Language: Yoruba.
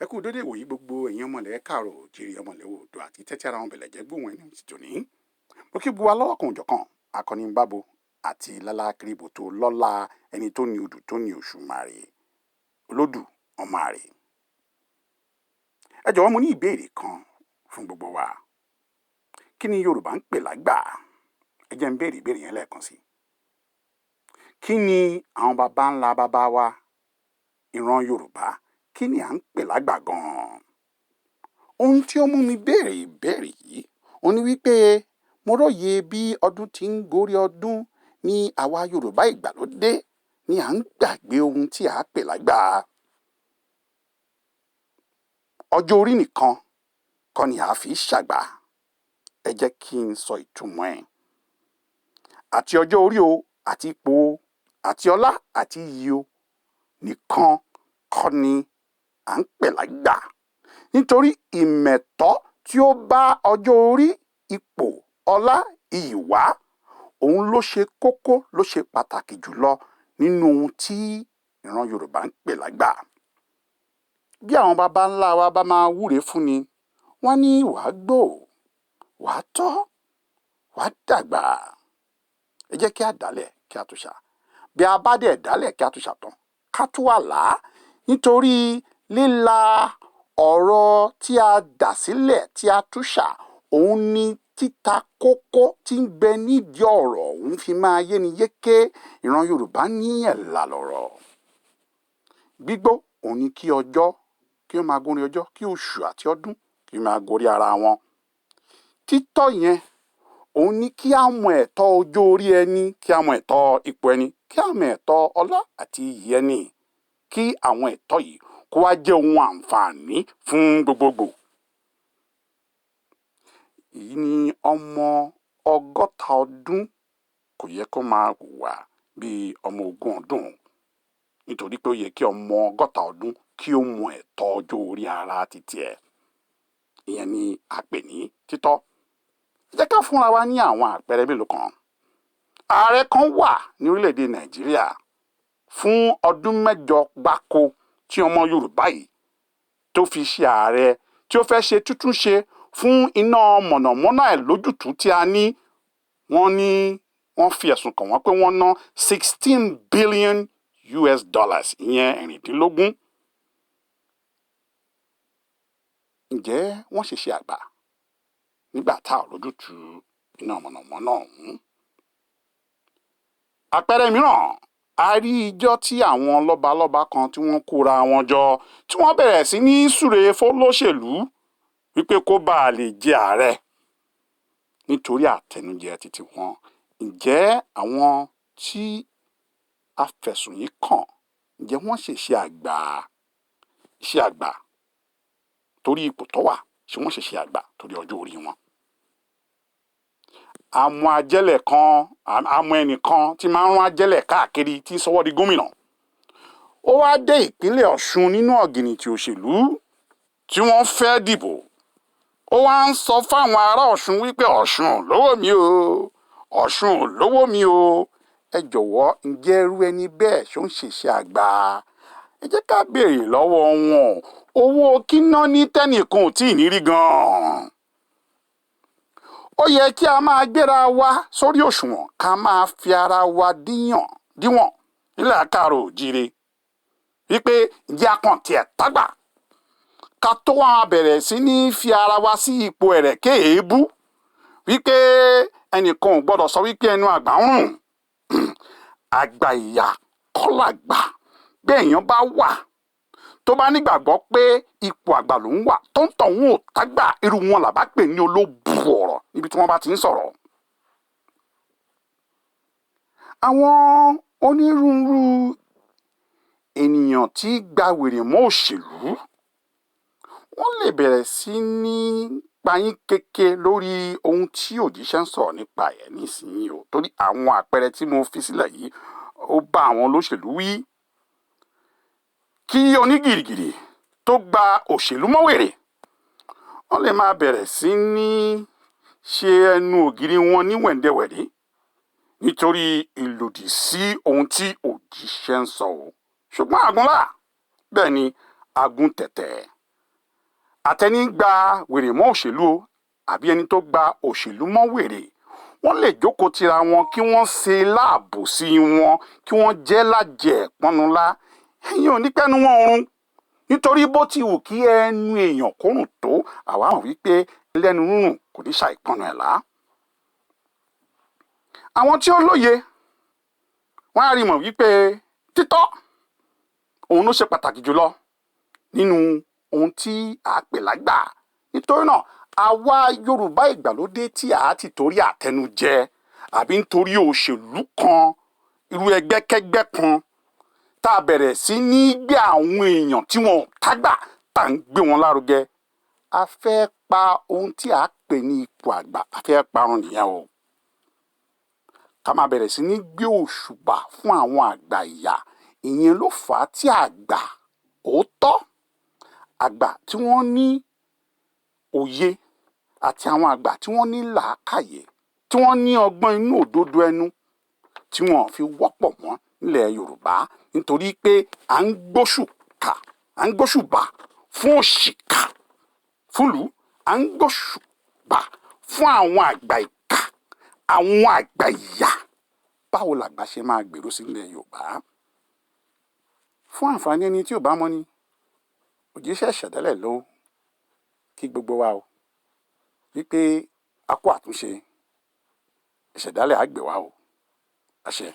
ẹ kú dédé ìwòyí gbogbo ẹ̀yin ọmọlẹ̀ káàrọ̀ òjìrì ọmọlẹ̀ oòdù àti tẹ́tí ara wọn bẹ̀lẹ̀ jẹ́ gbóhùn ẹni sì tòní. mo kí gbogbo wa lọ́lọ́kan òjọ̀kan akọni bábo àti lálá kiribo tó lọ́la ẹni tó ní odù tó ní Òṣùmàrè olódù ọmọ àrè. ẹ jọ̀wọ́ mo ní ìbéèrè kan fún gbogbo wa. kí ni Yorùbá ń pè lágbà? ẹ jẹ́ n béèrè ìbéèrè yẹn lẹ́ẹ̀kan sí. kí ni àwọn baba ńlá baba wa ìran Yorùbá kí ni à ń pè lágbà gan-an? ohun tí ó mú mi béèrè ìbéèrè yìí òun ni wípé mo róye bí ọdún ti ń gorí ọdún ní àwa Yorùbá ìgbàlódé ni à ń gbàgbé ohun tí à ń pè lágbà. ọjọ́ orí nìkan kọ́ ni a fi ṣàgbà. ẹ jẹ́ kí n sọ ìtumọ̀ ẹ̀. àti ọjọ́ orí o àti ipò o àti ọlá àti iyì o nìkan kọ́ ni à ń pè lágbà. nítorí ìmẹ̀tọ́ tí ó bá ọjọ́ orí ipò ọlá iyì wá òun ló ṣe kókó ló ṣe pàtàkì jùlọ nínú ohun tí ìran Yorùbá ń pè lágbà. bí àwọn baba ńlá wa bá máa wúre fún ni wọ́n ní wàá gbó wàá tọ́ wàá dàgbà. ẹ jẹ́ kí a dálẹ̀ kí a tún ṣà. bí a bá dẹ̀ dálẹ̀ kí a tún ṣàtàn ká tún wà lá nítorí líla ọ̀rọ̀ tí a dà sílẹ̀ tí a tún ṣà òun ni títa kókó tí ń bẹ nídìí ọ̀rọ̀ òun fi máa yé ni yéké. ìran Yorùbá ní ẹ̀là lọ̀rọ̀. gbígbó òun ni kí ọjọ́ kí ó máa gorí ọjọ́ kí oṣù àti ọdún kí ó máa gorí ara wọn. títọ́ yẹn òun ni kí a mọ ẹ̀tọ́ ọjọ́ orí ẹni kí a mọ ẹ̀tọ́ ipò ẹni kí a mọ ẹ̀tọ́ ọlá àti iyì ẹni kí àwọn ẹ̀tọ́ yìí kó wá jẹ́ ohun àǹfààní fún gbogbogbò. èyí ni ọmọ ọgọ́ta ọdún kò yẹ kó máa hùwà bíi ọmọ ogún ọdún nítorí pé ó yẹ kí ọmọ ọgọ́ta ọdún kí ó mọ ẹ̀tọ́ ọjọ́ orí ara títí ẹ̀. ìyẹn ni a pè ní títọ́. jẹ́ ká fúnra wa ní àwọn àpẹẹrẹ mélòó kan. ààrẹ kan wà ní orílẹ̀-èdè Nàìjíríà fún ọdún 8 gbáko tí ọmọ Yorùbá yìí tó fi ṣe ààrẹ tí ó fẹ́ ṣe tútúnṣe fún iná mọ̀nàmọ́ná àìlójútùú tí a ní. wọ́n fi ẹ̀sùn kàn wọ́n pé wọ́n ná $16 billion ìyẹn 16. ǹjẹ́ wọ́n ṣe àgbà nígbà tá a lójútùú iná mọ̀nàmọ́ná ọ̀hún? àpẹẹrẹ mìíràn a rí ijọ́ tí àwọn lọ́balọ́ba kan tí wọ́n kóra wọn jọ tí wọ́n bẹ̀rẹ̀ sí ní súre fólóṣèlú wípé kó bá a lè jẹ ààrẹ nítorí àtẹnujẹ títí wọn. ǹjẹ́ àwọn tí a fẹ̀sùn yìí kàn ǹjẹ́ wọ́n ṣe àgbà torí ipò tó wà ṣé wọ́n ṣe àgbà torí ọjọ́ orí wọn? àmọ́ ajẹ́lẹ̀ kan àmọ́ ẹnìkan tí máa ń rán ajẹ́lẹ̀ káàkiri tí sọwọ́ di gómìnà ó wá dé ìpínlẹ̀ Ọ̀ṣun nínú ọ̀gìnìtì òṣèlú tí wọ́n fẹ́ dìbò. ó wá ń sọ fáwọn ará Ọ̀ṣun wípé Ọ̀ṣun ò lówó mi o Ọ̀ṣun ò lówó mi o. ẹ jọ̀wọ́ ǹjẹ́ irú ẹni bẹ́ẹ̀ ṣó ń ṣe àgbà? ẹ jẹ́ ká béèrè lọ́wọ́ wọn owó kíná ní tẹ́nìkan ò tí ì ní rí gan-an. ó yẹ kí a máa gbéra wa sórí òṣùwọ̀n ká máa fi ara wa díwọ̀n nílẹ̀ àkàrọ̀ òjire wípé ǹjẹ́ akọ̀ǹtì ẹ̀ tágbà ká tó wá bẹ̀rẹ̀ sí ní fi ara wa sí ipò ẹ̀rẹ̀kẹ́ èébú wípé ẹnìkan ò gbọ́dọ̀ sọ wípé ẹnu àgbà ń rùn. àgbà ìyà kọ́ làgbà. bí èèyàn bá wà tó bá nígbàgbọ́ pé ipò àgbà ló ń wà tó ń tọ̀hún ò tágbà irú wọn làbá pè ní olóbù ọ̀rọ̀ níbi tí wọ́n bá ti ń sọ̀rọ̀. àwọn onírúurú ènìyàn tí gba wèrè mọ́ òṣèlú wọ́n lè bẹ̀rẹ̀ sí ní payín keke lórí ohun tí òjíṣẹ́ ń sọ̀rọ̀ nípa ẹ̀ nísìnyí o torí àwọn àpẹẹrẹ tí mo fi sílẹ̀ yìí ó bá àwọn olóṣèlú wí. kí onígìrìgìrì tó gba òṣèlú mọ́ wèrè wọ́n lè máa bẹ̀rẹ̀ sí ní ṣe ẹnu ògiri wọn ní wẹ̀ndẹ̀wẹ̀dẹ̀ nítorí ìlòdì sí ohun tí òjíṣẹ́ ń sọ o. ṣùgbọ́n àgúnlá bẹ́ẹ̀ ni agún tẹ̀tẹ̀ àtẹni gba wèrè mọ́ òṣèlú o àbí ẹni tó gba òṣèlú mọ́ wèrè, wọ́n lè jókòó tira wọn kí wọ́n ṣe láàbò sí wọn, kí wọ́n jẹ́ lájẹ̀ pọnulá. ẹ̀yin ò ní pẹ́nu wọn run, nítorí bó ti wù kí ẹnu èèyàn kórùn tó, àwa hàn wípé ẹlẹ́nu rúrùn kò ní ṣàìpọnù ẹ̀ lá. àwọn tí ó lóye wọ́n á rí mọ̀ wípé títọ́ òun ló ṣe pàtàkì jùlọ nínú ohun tí a pè lágbà. nítorí náà àwa Yorùbá ìgbàlódé tí a ti torí àtẹnujẹ àbí nítorí òṣèlú kan, irú ẹgbẹ́kẹ́gbẹ́ kan, tá a bẹ̀rẹ̀ sí ní gbé àwọn èèyàn tí wọn ò tágbà tá à ń gbé wọn lárugẹ, a fẹ́ pa ohun tí a pè ní ipò àgbà, a fẹ́ parun nìyẹn o. ká máa bẹ̀rẹ̀ sí ní gbé òṣùbà fún àwọn àgbà ìyà, ìyẹn ló fà á tí àgbà òótọ́, àgbà tí wọ́n ní òye àti àwọn àgbà tí wọ́n ní làákàyè, tí wọ́n ní ọgbọ́n inú òdodo ẹnu, tí wọ́n fi wọ́pọ̀ mọ́ nílẹ̀ Yorùbá, nítorí pé à ń gbóṣùbà fún òṣìkà fúlùú, à ń gbóṣùbà fún àwọn àgbà ìkà, àwọn àgbà ìyà. báwo làgbà ṣe máa gbèrú sílẹ̀ Yorùbá? fún àǹfààní ẹni tí ò bá mọ̀ ni, òjíṣẹ́ ìṣẹ̀dálẹ̀ ló kí gbogbo wa o wípé a kó àtúnṣe, ìṣẹ̀dálẹ̀ á gbè wá o. àṣẹ.